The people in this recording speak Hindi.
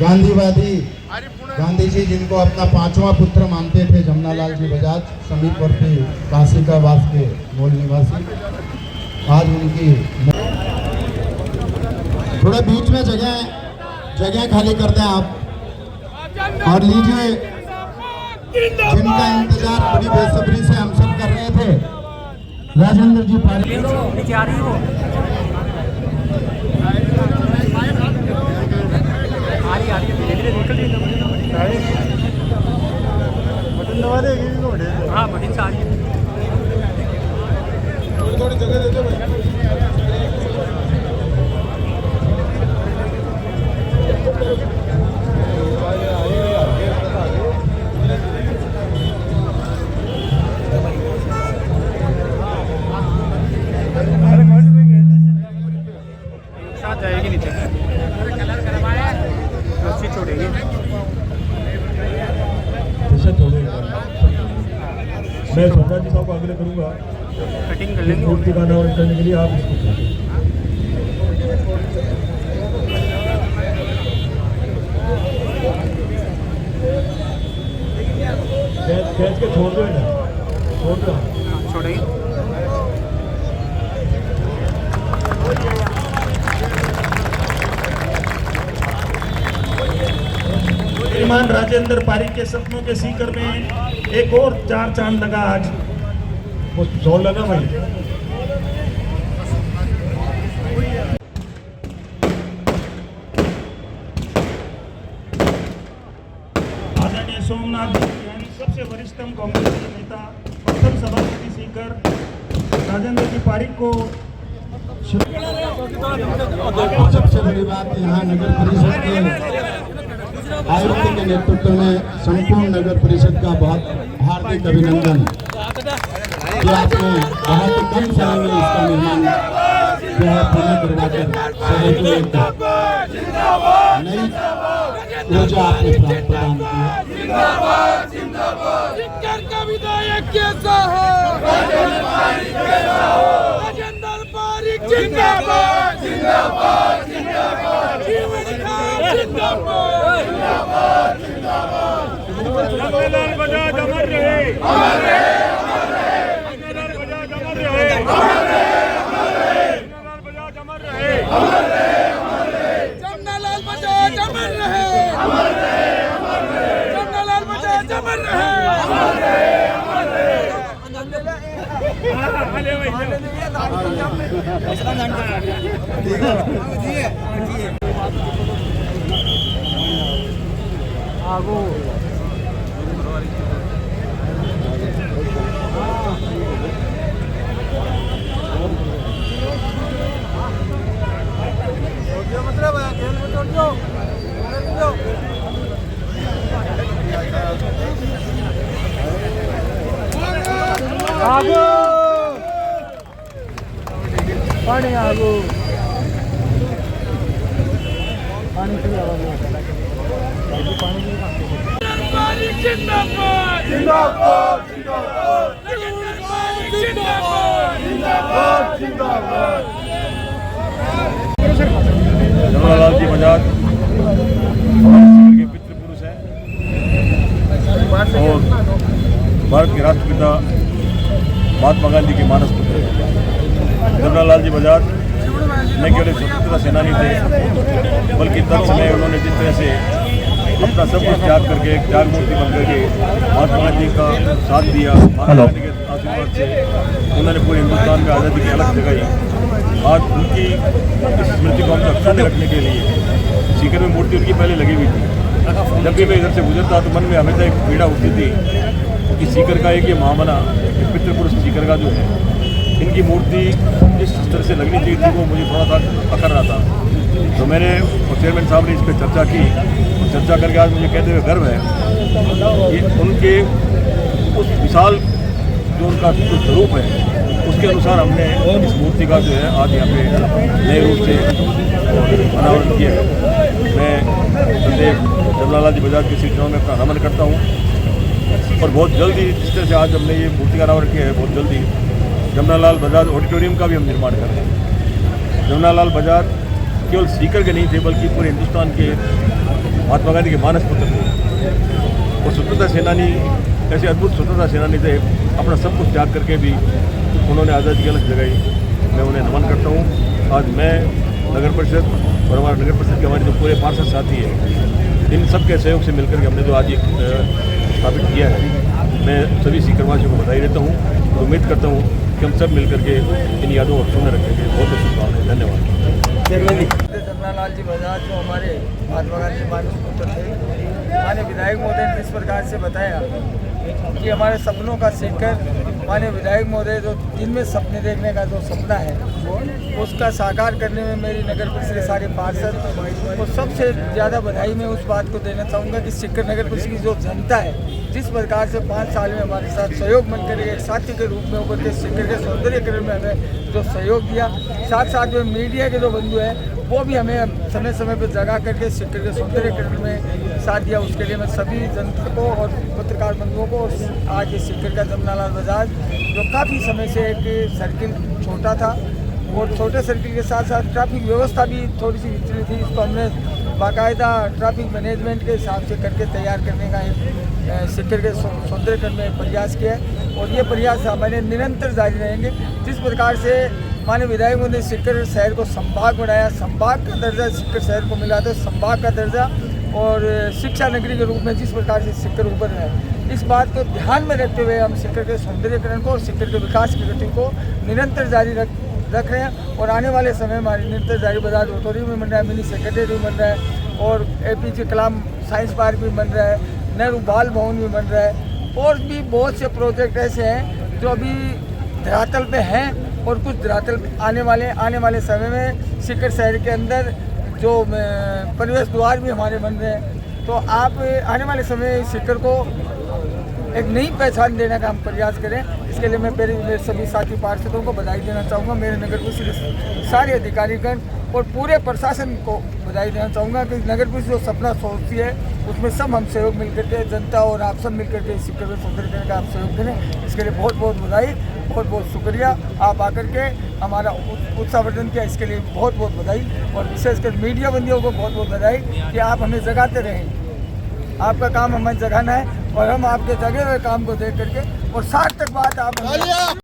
गांधीवादी गांधी जी जिनको अपना पांचवा पुत्र मानते थे, जमनालाल जी बजाज, समीपवर्ती काशी का वास के मूल निवासी, आज उनकी थोड़ा बीच में जगह खाली कर दें आप और लीजिए। जिनका इंतजार बड़ी बेसब्री से हम सब कर रहे थे, राजेंद्र जी हाँ बटन से आ रही है। थोड़ी जगह दे दो भाई। साथ जाएगी नीचे, कलर करवाया रस्सी छोड़ेगी। मैं सोमनाथ जी साहब को आग्रह करूंगा कटिंग कर लेंगे मूर्ति का अनावरण करने के लिए आप खींच के छोड़ दो ना, छोड़ दो, छोड़ेगी। श्रीमान राजेंद्र पारिक के सपनों के सीकर में एक और चार चांद लगा आज। वो जोर लगा भाई। आदरणीय सोमनाथ जी सबसे वरिष्ठतम कांग्रेस के नेता, प्रथम सभापति सीकर राजेंद्र जी पारिक को सबसे बड़ी बात यहाँ नगर परिषद के आयुक्त के नेतृत्व में संपूर्ण नगर परिषद का बहुत हार्दिक अभिनंदन कि आपने बहुत ही कम समय में इसका निर्माण जो है पूर्ण करवाकर शहर को एक नई ऊर्जा आपने प्रदान की जमनालाल बजाज अमर रहे, अमर रहे, अमर रहे। जमनालाल बजाज अमर रहे, अमर रहे, अमर रहे। जमनालाल बजाज अमर रहे, अमर रहे, अमर रहे। जमनालाल बजाज अमर रहे, अमर रहे, अमर रहे। जमनालाल बजाज अमर रहे, अमर रहे, अमर रहे। आगो मतलब खेल में छोड़ दो। आगो पानी, आगो पानी से जिंदाबाद जिंदाबाद जिंदाबाद जिंदाबाद। जमनालाल जी बजाज हमारे के पितृ पुरुष हैं और भारत के राष्ट्रपिता महात्मा गांधी के मानस पुत्र हैं। जमनालाल जी बजाज न केवल स्वतंत्रता सेनानी थे, बल्कि तत्समय उन्होंने जिस तरह से अपना सब कुछ त्याग करके एक त्याग मूर्ति बन करके महात्मा गांधी का साथ दिया, महात्मा गांधी के आशीर्वाद से उन्होंने पूरे हिंदुस्तान में आज़ादी की अलग जगाई। आज उनकी इस स्मृति को हम अक्षुण्ण रखने के लिए सीकर में मूर्ति उनकी पहले लगी हुई थी। जब भी मैं इधर से गुजरता तो मन में हमेशा एक पीड़ा उठती थी कि सीकर का एक ये महामना, एक पितृपुरुष सीकर का जो है, इनकी मूर्ति जिस तरह से लगनी चाहिए थी वो मुझे थोड़ा सा अखर रहा था। तो मैंने चेयरमैन साहब ने इस पर चर्चा की, चर्चा करके आज मुझे कहते हुए गर्व है कि उनके उस विशाल जो उनका स्वरूप है उसके अनुसार हमने इस मूर्ति का जो है आज यहाँ पे नए रूप से अनावरण किया है। मैं सदैव जमनालाल जी बजाज के चरणों में अपना नमन करता हूँ और बहुत जल्दी जिस तरह से आज हमने ये मूर्ति का अनावरण किया है, बहुत जल्दी जमनालाल बजाज ऑडिटोरियम का भी हम निर्माण कर रहे हैं। जमनालाल बजाज केवल सीकर के नहीं थे बल्कि पूरे हिंदुस्तान के महात्मा गांधी के मानस पुत्र थे। और स्वतंत्रता सेनानी ऐसे अद्भुत स्वतंत्रता सेनानी थे, अपना सब कुछ त्याग करके भी उन्होंने आज़ादी की अलग जगाई। मैं उन्हें नमन करता हूँ। आज मैं नगर परिषद और हमारा नगर परिषद के हमारे जो पूरे पार्षद साथी हैं, इन सब के सहयोग से मिलकर के हमने जो आज एक स्थापित किया है, मैं सभी सीकरवासियों को बधाई देता हूँ और उम्मीद करता हूँ कि हम सब मिलकर के इन यादों को सुन रखेंगे। बहुत बहुत शुभकामनाएं। धन्यवाद। जमनालाल जी बजाज जो हमारे महात्मा गांधी मानस पुत्र थे, माननीय विधायक महोदय ने इस प्रकार से बताया कि हमारे सपनों का सीकर माननीय विधायक महोदय जो जिनमें सपने देखने का जो सपना है उसका साकार करने में मेरी नगर परिषद के सारे पार्षद को सबसे ज़्यादा बधाई मैं उस बात को देना चाहूँगा कि सीकर नगर परिषद की जो जनता है जिस प्रकार से 5 साल में हमारे साथ सहयोग बनकर एक साथी के रूप में उभर के सीकर के सौंदर्यकरण में हमें जो सहयोग दिया, साथ साथ में मीडिया के जो बंधु हैं वो भी हमें समय समय पर जगा करके सीकर के सौंदर्यकरण में साथ दिया। उसके लिए मैं सभी जनता को और पत्रकार बंधुओं को आज ये सीकर का जमनालाल बजाज जो काफ़ी समय से एक सर्किल छोटा था और छोटे सर्किल के साथ साथ ट्रैफिक व्यवस्था भी थोड़ी सी विचलित थी, इसको हमने बाकायदा ट्रैफिक मैनेजमेंट के हिसाब से करके तैयार करने का एक सीकर के सौंदर्यकरण में प्रयास किया है और ये प्रयास हमारे निरंतर जारी रहेंगे। जिस प्रकार से माननीय विधायक ने सीकर शहर को संभाग बनाया, संभाग का दर्जा सीकर शहर को मिला तो संभाग का दर्जा और शिक्षा नगरी के रूप में जिस प्रकार से सीकर उभर रहा है, इस बात को ध्यान में रखते हुए हम सीकर के सौंदर्यकरण को और सीकर के विकास की गति को निरंतर जारी रख रहे हैं और आने वाले समय में हमारी निरंतर जारी बजाज ऑडिटोरियम भी बन रहा है, मिनी सेक्रेटरी बन रहा है और APJ कलाम साइंस पार्क भी बन रहा है, नेहरू बाल भवन भी बन रहा है और भी बहुत से प्रोजेक्ट ऐसे हैं जो अभी धरातल पे हैं और कुछ धरातल आने वाले समय में सीकर शहर के अंदर जो प्रवेश द्वार भी हमारे बन रहे हैं। तो आप आने वाले समय सीकर को एक नई पहचान देने का हम प्रयास करें। इसके लिए मैं मेरे सभी साथी पार्षदों को बधाई देना चाहूँगा, मेरे नगर परिषद सारे अधिकारीगण और पूरे प्रशासन को बधाई देना चाहूँगा कि नगर परिषद जो सपना सोचती है उसमें सब हम सहयोग मिलकर के जनता और आप सब मिलकर के सीकर में सौंदर्यकरण का आप सहयोग करें। इसके लिए बहुत बहुत बधाई, बहुत बहुत शुक्रिया। आप आकर के हमारा उत्साहवर्धन किया, इसके लिए बहुत बहुत बधाई और विशेषकर मीडिया बंदियों को बहुत बहुत बधाई कि आप हमें जगाते रहें। आपका काम हमें जगाना है और हम आपके जगे हुए काम को देख करके और सार्थक बात आप